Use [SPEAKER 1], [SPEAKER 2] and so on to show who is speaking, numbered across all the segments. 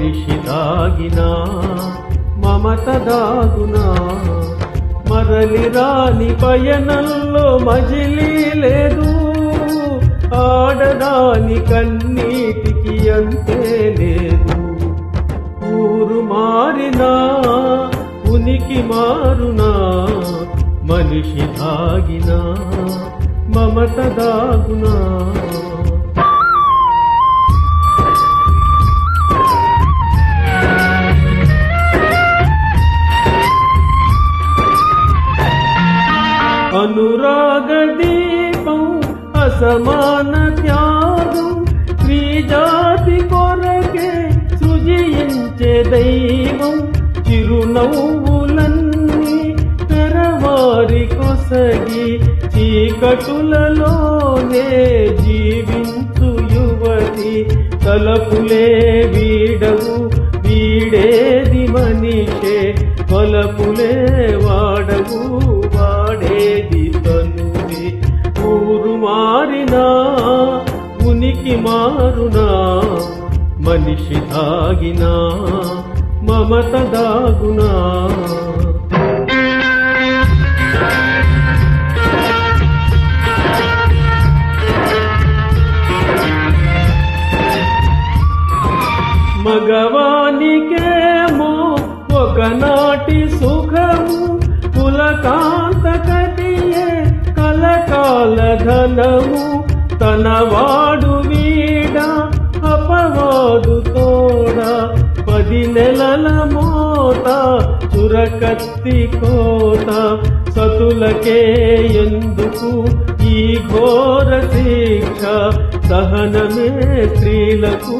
[SPEAKER 1] మనిషి దాగినా మమత దాగునా మరలి రాని పయనంలో మజిలీ లేదు ఆడదాని కన్నీటికి అంతే లేదు ఊరు మారినా ఉనికి మారునా మనిషి దాగినా మమత దాగునా అనురాగ దీపం అసమాన త్యాగం స్త్రీ జాతి కొరకే సృజించే దైవం చిరునవ్వులన్నీ తెరవారి కొసగి చీకటులలోనే జీవించు యువతి తలపులే వీడవు వీడేది మనిషే తలపులే వాడవు వాడేది తనువే ఊరు మారినా ఉనికి మారునా మనిషి దాగినా మమత దాగునా మగవానికేమో ఒకనాటి సుఖము పులకాంత కటియే కలకాల ధనము తనవాడు వీడ అపవాదు తోడ 10 నెలల మోత చురకత్తి కోత సతులకే ఎందుకు ఈ ఘోర శిక్ష సహనమే స్త్రీలకు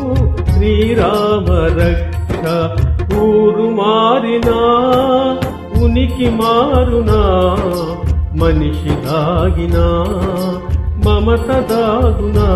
[SPEAKER 1] శ్రీరామ రక్ష ఊరు మారినా ఉనికి మారునా మనిషి దాగినా మమత దాగునా